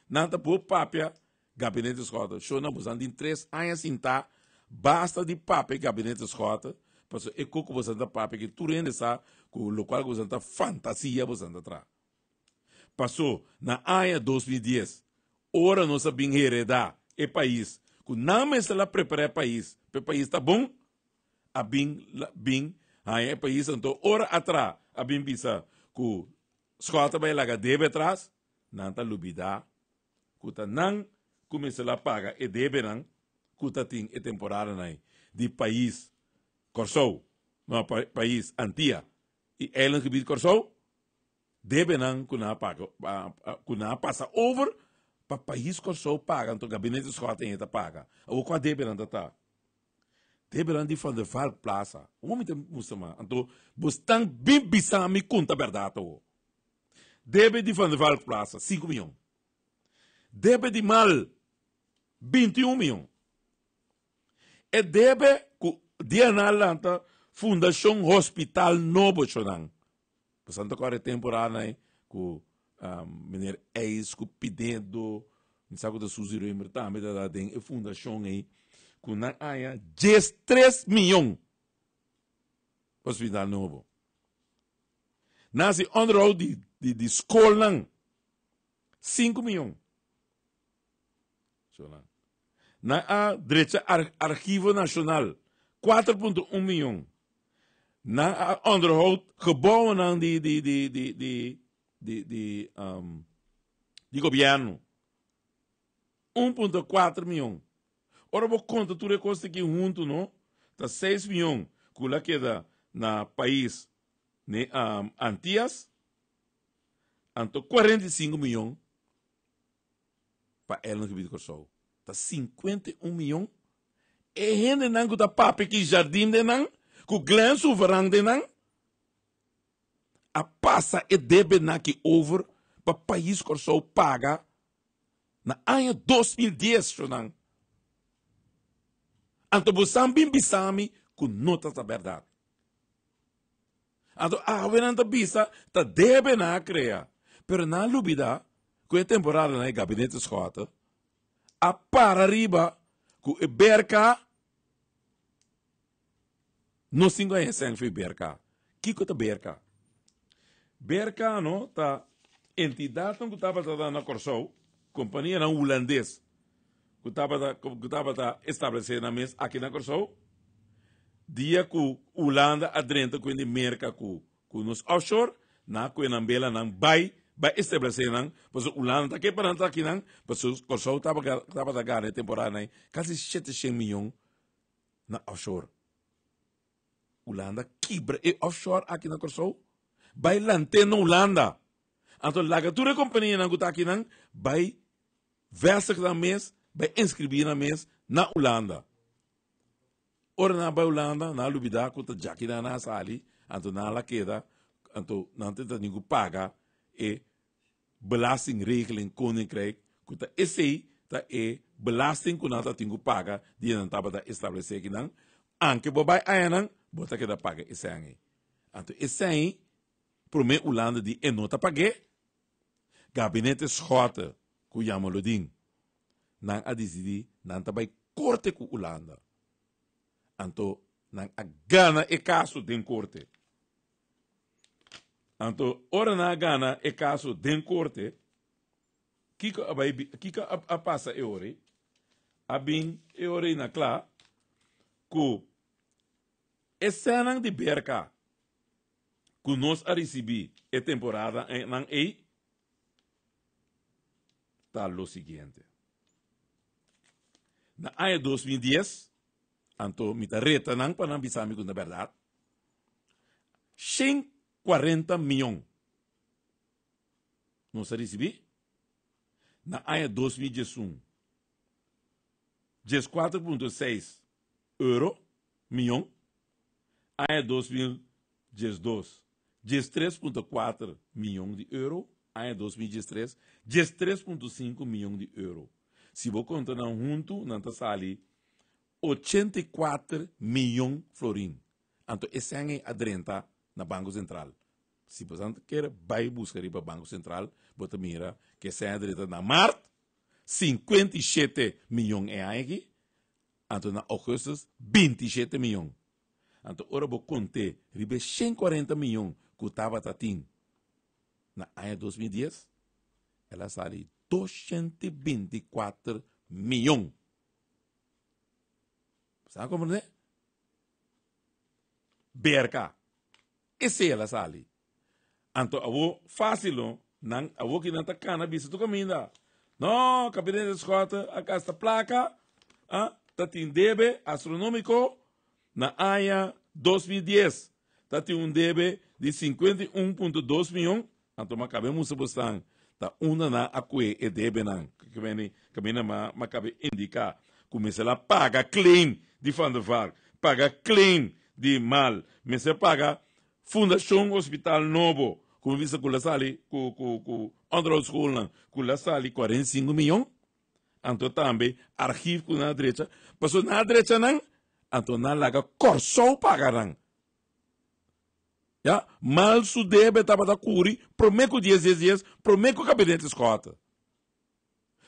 não está por papia, gabinete escota. Show não, você tem 3 anos em tá, basta de papel gabinete escota. Porque é que você está papel que tu rende essa, com o qual você está fantasia, você está atrás. Passou na ano 2010, ora nós sabemos heredar o país, que não é só preparar o país está bom, a bem, o país, então, ora atrás, a bem bisa, que a escola vai lá deve atrás, não está lubida, que não começa a pagar e deve não, que tem a temporada de país Corsou, no país Antia, e ela que vive Corsou, deve não que não passa over para país Corsou paga, então o gabinete de escola tem que paga. O qual deve não tá? Deve não de Van der Valk Plaza. O homem tem muçulmano, então você tem bem bisami conta verdade. Deve de Van der Valk Plaza 5 milhões. Deve de mal 21 milhões. E deve dia na lanta Fundação Hospital Novo Chonang. Portanto, agora é temporada com menino ex, com pedido, não sabe da Suzy Reimer também da tem a fundação aí, com na área 3 milhões. Hospital Novo. Nasi onderhoud de escola 5 milhões. Na a direita Arquivo Nacional 4,1 milhões. Na onderhoud gebouwen de governo 1,4 milhões. Ora, vou contar tudo isso aqui junto, não? Tá 6 milhões que lá queda na país né, Antias, então 45 milhões para ela que vive com o tá 51 milhões. E gente não que tá papo que jardim de não, que o Glen Souverain de não, a passa e deve na que over para país que o paga na ano 2010, não. Então você bem bisami com notas da verdade. Então a venanta bisa tá deve na criar, pero na lubida com a temporada na gabinete escota a para riba com a berca não se conhece em berca. Que é berca? Berca não tá entidade que estava dando na Corsou, companhia não holandês que estava estabelecendo na mesa aqui na Corsou, dia que Holanda adrenta com a merca com nos offshore, na com a bela não vai estabelecer não, pois Holanda aqui para não aqui não, pois Corsou estava da ganha temporada quase 700 milhões na offshore. Holanda quebra e offshore aqui na Corsou, vai lanter na Holanda. Então, lagatura companhia não está aqui não, vai vestig na mês, vai inscrever na mês na Holanda. Ora na ba Holanda, na lubida, kuta jaki na sali, então na la queda, então não tem ninguém paga e belastingregeling koninkrijk, kuta esse ta e belasting kunata tingu paga, die não tava da estabelecer aqui não, anke bobai ayanang, bota que da paga esse aí. Então esse aí, prome Holanda die enota pague, gabinete schota, ku yamaloding, nang a decidi, nang tabay korte ku Holanda. Anto nang agana e caso den corte. Anto ora na gana e caso den corte. Kika a passa e ore. Abin e ore na cla. Ku essenang de berca. Ku nos a recebi e temporada nang e. Tal lo seguinte. Na aia 2010. Anto mita reta nang panang bisami ko na verdad. 40 milhões. Não se recebi? Na AIA 2011. 4,6 euro milhão. AIA 2012. 3,4 milhões de euro. AIA 2013. 3,5 milhões de euro. Se vou contar não junto, não está sali 84 milhões florim. Então, esse ano é adrenta na Banco Central. Se você quer, vai buscar para o Banco Central, você mira que esse ano é adrenta na março, 57 milhões é aqui. Então, na agosto, 27 milhões. Então, agora vou contar, ribe 140 milhões que estava tatim. Na ano 2010, ela saiu 224 milhões. Sabe como é? BRK. Esse é ela sali. Então, avo fácil, não, avo que não tá cannabis, tu caminha. Não, capitão de escota, acá está placa, tá tem debe astronômico na AIA 2010. Tá tem debe de 51,2 milhões. Então, macabemos a postar, tá uma na acue e debe não. Que vem na macabe indicar, começa a paga clean de Van der Vaart, paga clean de mal, mas se paga Fundação Hospital Novo, como vista com a sali, com Android School, com a sali 45 milhões, então também arquivo com na direita, passou na direita não, então na laga corso pagarão. Já, mal su debe tava da curi, prometo 10 dias, prometo gabinete escota.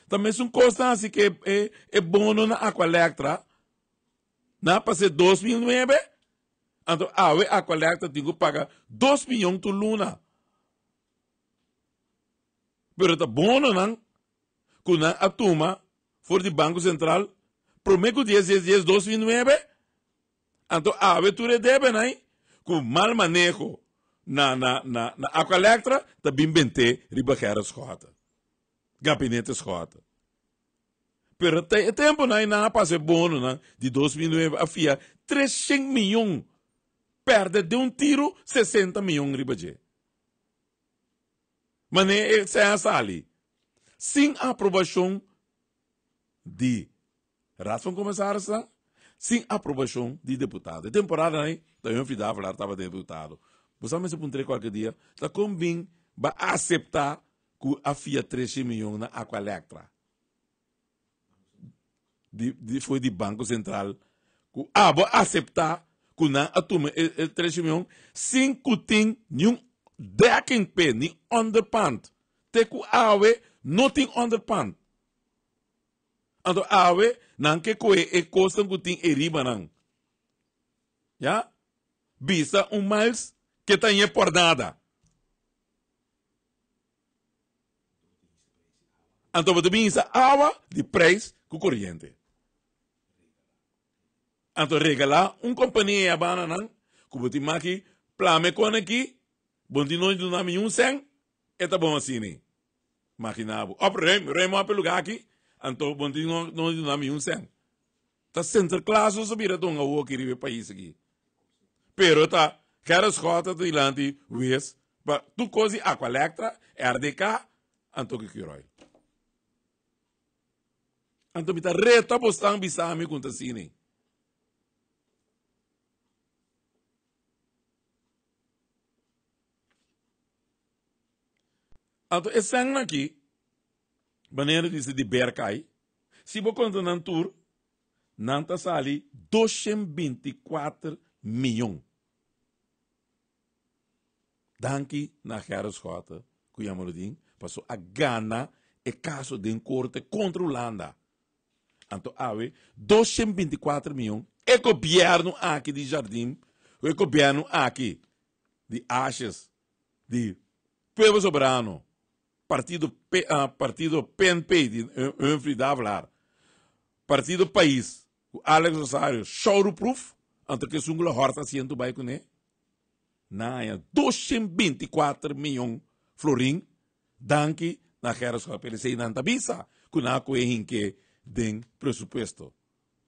Também são constância que é bom na Aqualectra, na passei 2009, então a Aqualectra tem que pagar 2 milhões por luna. Pero tá bom não, quando a turma for de Banco Central, prometo 10 dias 2009, então a tu deve não, com mal manejo na Aqualectra, também bente ribaqueira escota. Gabinete escota. Pero tempo na passe bono na de 2009 a FIA 300 milhões perde de tiro 60 milhões ribaje. Mas se é sali sem aprovação de ração comissários, sem aprovação de deputado. Temporada aí, eu fui dar falar estava deputado. Você me se perguntou qualquer dia, tá como vai aceitar que a FIA 300 milhões na Aqualectra. Foi de Banco Central. Que vou aceitar que na atuma 300 milhões sem que tenha nenhum decking pé, nem underpant. Te que não tem underpant. Então, não que custa que tem eriba não. Já? Vista miles que tem por nada. Então, você pensa água de preço com corrente. Então, regalar companhia banana, que você tem aqui, plame com aqui, bom de nós do nome sem, é tá bom assim, maquinavo. Remo a lugar aqui, então, bom de nós do nome sem. Tá center class, ou sabia que eu aqui no país aqui. Pero tá, quero escota de ilante, vês, Tu cosi Aqualectra, RDK, anto que kiroi. Anto mita reta bostang bisami kunta sini. Anto esang aqui, maneira de se de bercai, se você conta na tour, nanta sali 224 milhões. Danke na Gerritschoten, Kuyamarodin, passou a Ghana e caso de corte contra a Holanda. Então, ave 224 milhões. E governo aqui de Jardim, o governo aqui de Ashes, de Povo Soberano, partido PNP, de Humphrey Davlar, partido País, o Alex Rosário, showproof, entre que sungula horta asiento vai com ele. Naia 224 milhões florim, danke na Gerritschoten. Ele sei nanta bisa, kunako e hinke den presupuesto.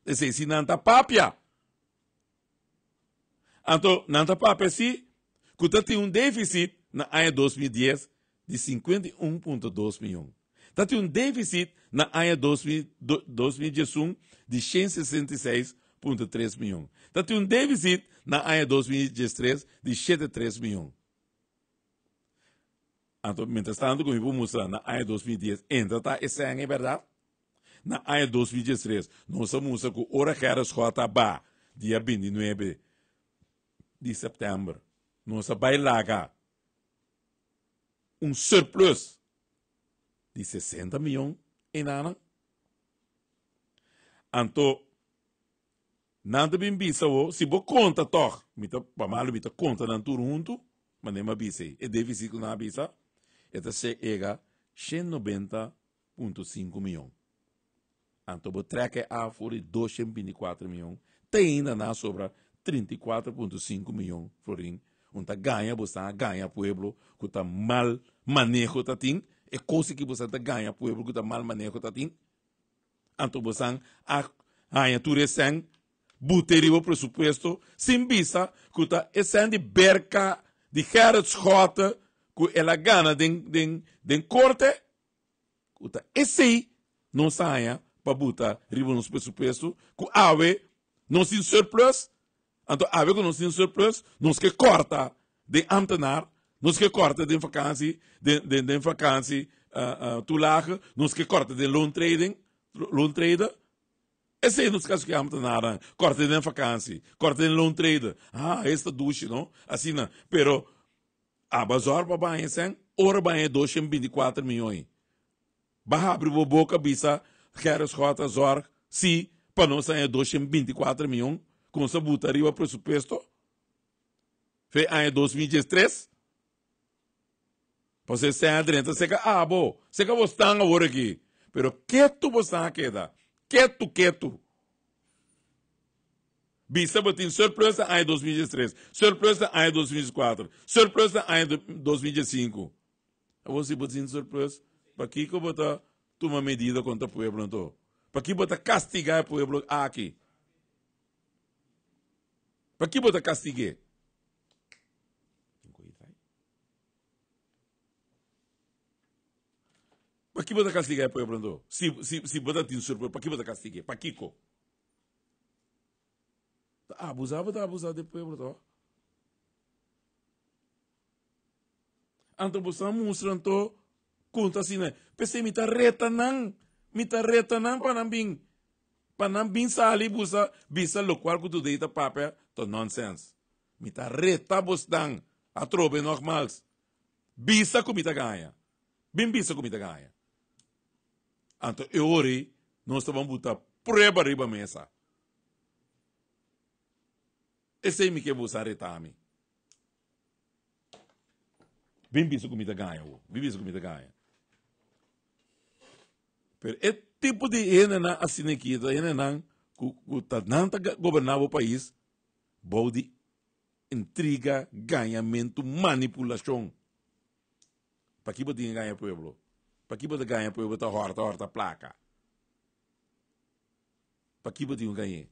Ele sei si nanta papia. Então, nanta papia si, kuta tem déficit na ano 2010 de 51,2 milhões. Tem déficit na ano 2011 de 166,3 milhões. Tem déficit na ano 2013 de 73 milhões. Então, mientras tanto, como eu vou mostrar, na ano 2010, ainda está esse ano, é verdade? Na ano 2013, nós mostra que o Gerritschoten ba, dia 29 de setembro, nós vai largar surplus de 60 milhões em ano. Então, nada bem bisa o, se você conta toch, para malo mita conta na turunto, mas nem mais bisa, e déficit que na bisa, esta chega 190,5 milhões. Então, você treca a fora 224 milhões, tem ainda na sobra 34,5 milhões florim, onde ganha, você ganha pueblo, que está mal manejo tá tem, é coisa que você ganha pueblo, que está mal manejo tá tem. Então, você ganha tudo isso, buteria o presupuesto, sem vista, que está esse de berca, de Gerritschoten, que ela gana den corte, que está esse não saia para botar riba nos presupuesto, que ave não se surplus, então ave que não se surplus, não se corta de amtenar, não se corta de vacância, de vacância tulage, não se corta de loan trader, esse aí nos casos que amtenar, corta de vacância, corta de loan trader, esta duche, não? Assim, não, pero a bazar para banhar sem, ora banhar 224 milhões. Barra abrir a boca, bisa, Gerritschoten zorg, se, para nós é 224 milhões, com essa butaria o presupuesto, foi em 2013, você se adrenta, você que, bom, você que você está agora aqui, pero que tu você queda, que tu, bisa botin surplus em 2013, surplus em 2004, surplus em 2005, você botin surplus, para que eu botar uma medida contra o povo, então, para que botar castigar o povo aqui, para que botar castigar? Para que botar castigar o povo, então? Se botar tem surpresa, para que botar castigar? Para Kiko? Abusar do povo, então. Então, você mostra, então, conta assim, né? Pensei, me tá reta não para não bin sali busa bisa local que tu deita papel to nonsense. Me tá reta bostang a trobe normals. Bisa comida ganha. Bem bisa comida ganha. Então, eu ori, nós estamos botar preba riba mesa. Esse aí me quer você retame. Bem bisa comida ganha, bem bisa comida ganha. Pero é tipo de enena assim aqui, enena que tá nanta governar o país, bode intriga, ganhamento, manipulação. Para que você ganha o povo? Para que você ganha o povo tá horta placa? Para que você ganha?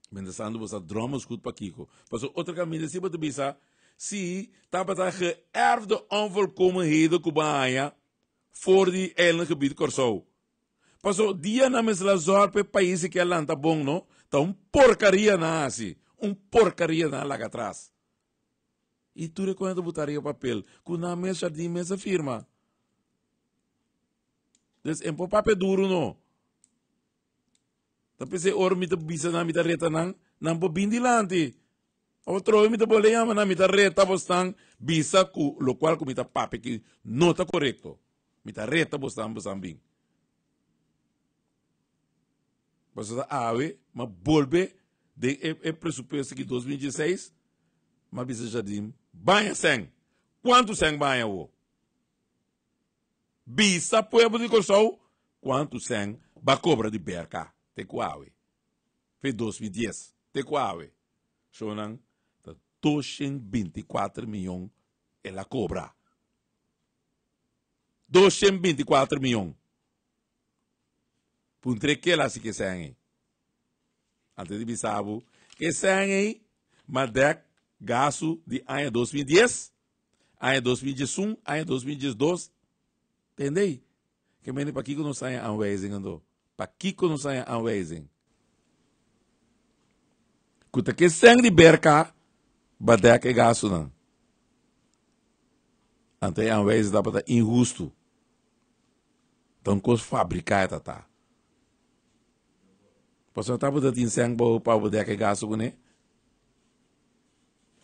Mas você drama escuta para Kiko. Mas outra caminho se você bisa zie, dat het geërfde onvolkomenheden Kubaya voor die eilandgebied Curaçao. Pas zo, die naam is la zorpe país que lanta bom, no? Tá porcaria na assim, porcaria na lá atrás. E tu reconhece botaria o papel, com na mesa de mesa firma. Dus em papel duro no. Tapi se or mita bisa na mita reta nang po bindi lanti. Outro mita boleia na mita reta bostang bisa ku lo qual ku mita pape que não tá correto. Mita reta bostang bing. Você tá ave, mas bolbe de presupuesto que 2016, mas bisa jardim banha sem. Quanto sem banha o? Bisa pueblo de Curaçao, quanto sem ba cobra de berca. Te quawe. Foi 2010. Te quawe. Shonan, 224 milhões ela cobra. 224 milhões. Puntre que ela se que sangue. Antes de bisabo, que sangue, mas dek gasto de ano 2010, ano 2011, ano 2012. Entendei? Que mene para Kiko não saia aanwijzing ando. Para Kiko não saia aanwijzing. Kuta que sangue de berca, badek e gasto não. Ante aanwijzing dá para injusto. Então, coisa fabricar tá. Pasal tá para ter sangue para badek e gasto com né.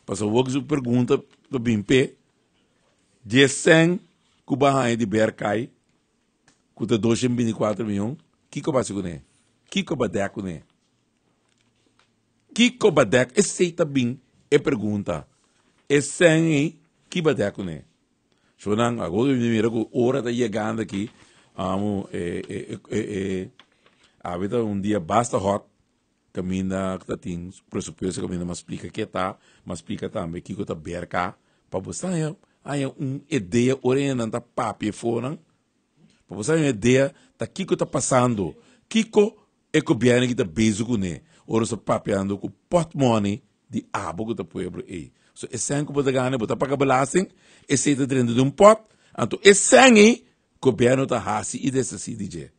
Pasal o que pergunta do bimpe, de sangue Cuba de bercai, custa 224 milhões. Kiko passa com ele? Kiko badek com ele? Kiko badek, esse tá bem, é pergunta. Esse aí, que badek com ele? Sonang, agora eu miro que hora tá chegando aqui, habita dia basta hot, caminha, que tem pressuposto, caminha, mas explica que tá, mas explica também, Kiko tá berca, para você aí ideia orientada papi foram para você uma ideia da Kiko está passando Kiko é que bem que está beijo com ele ora só papi ando com portmoney de abo que está pueblo aí so esse sangue pode ganhar pode pagar belasting esse está dentro de pot então esse sangue que bem está hasi e desse CDJ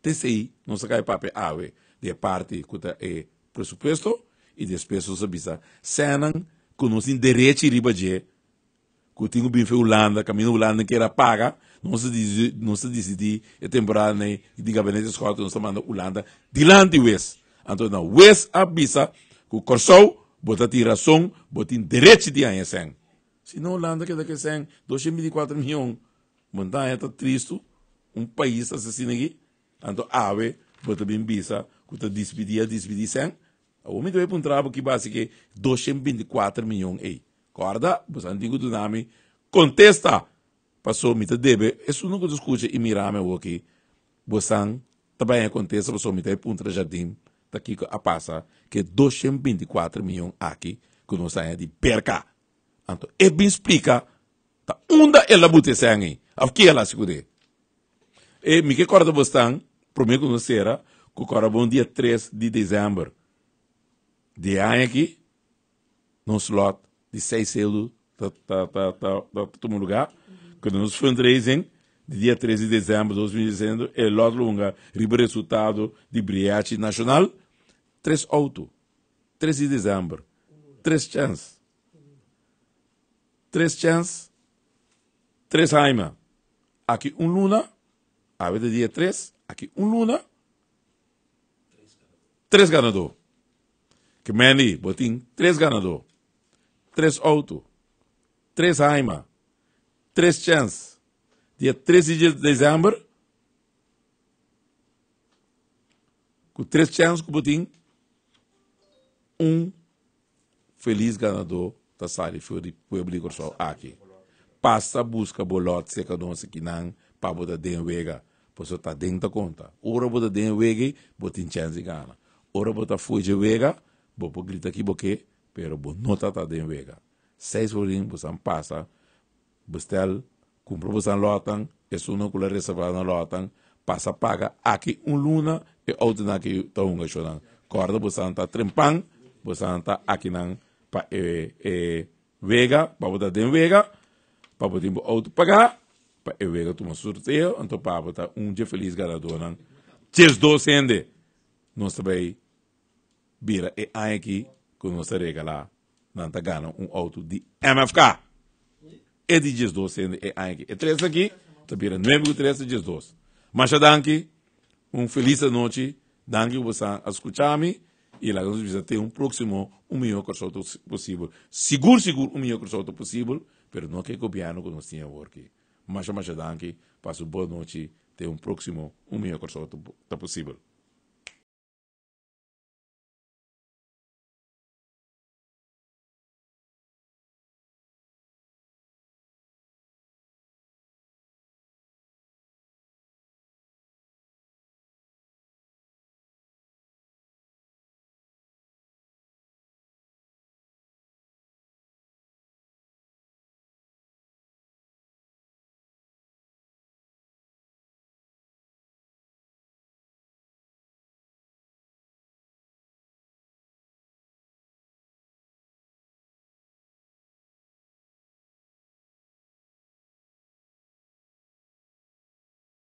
desse aí não se cai papi ave de parte que está pressuposto e despesas abisa sanang com nos direito de ribaje que tinha bem feito Holanda, caminho Holanda que era paga, não se decidi a temporada nem de gabinete escola não se manda Holanda dilante West, então na West abisa que o Curaçao bota tiração, bota direito de ganhar sem, se não Holanda que daqui sem 224 milhões, montanha está triste, país assassino aqui, então ave bota bem bisa que está despedir sem, o homem deve trabalho que basicamente 224 milhões aí. Guarda, você antigo do nome, contesta, passou mita debe, isso nunca discute e mirame o aqui, você também contesta, passou mita punta jardim, daqui a passa, que 224 milhões aqui, que não sai de perca. Então, é bem explica, tá onde ela bote sangue, o que ela segure. E me que corda você, prometo que não será, que corda bom dia 3 de dezembro, de ano aqui, no slot, de 6 euros, todo lugar, quando nos fundraising, de dia 13 de dezembro de 2019, é logo longa, resultado de Briate Nacional, 3 autos, 13 de dezembro, 3 chances, 3 Jaime, aqui luna, a vida dia 3, aqui luna, 3 ganador, que meni, botim, 3 ganador, 3 autos, 3 Jaime, 3 chances. Dia 13 de dezembro, com 3 chances que botim, feliz ganador da série foi de Pueblo de Curaçao aqui. Passa, busca, bolote, seca, não sei que não, para botar dentro vega, para você estar dentro da conta. Ora botar dentro vega, botim chance de ganhar. Ora botar fui de vega, vou gritar aqui, porque pero não está dentro vega. 6 horas, você passa, bestel, cumpre você lotan, isso não que reserva na lotan, passa paga aqui luna e outro aqui tá chorando. Corda você está trempang, você está aqui não para Vega, para botar dentro Vega, para botar o auto pagar, para Vega tomar sorteio, então para botar dia feliz ganador, não? 12 cende, nós também vira aqui, que nós regalar, não tá ganhando auto de MFK. É de 12 cende, aqui. É 3 aqui, tá vira 9,3 de 12. Mas danke, feliz noite, danke por você escutar-me, e lá nós vamos ter próximo, melhor consulta possível. Seguro, melhor consulta possível, mas não que copiando que nós tínhamos aqui. Mas danke, passo boa noite, ter próximo, melhor consulta possível.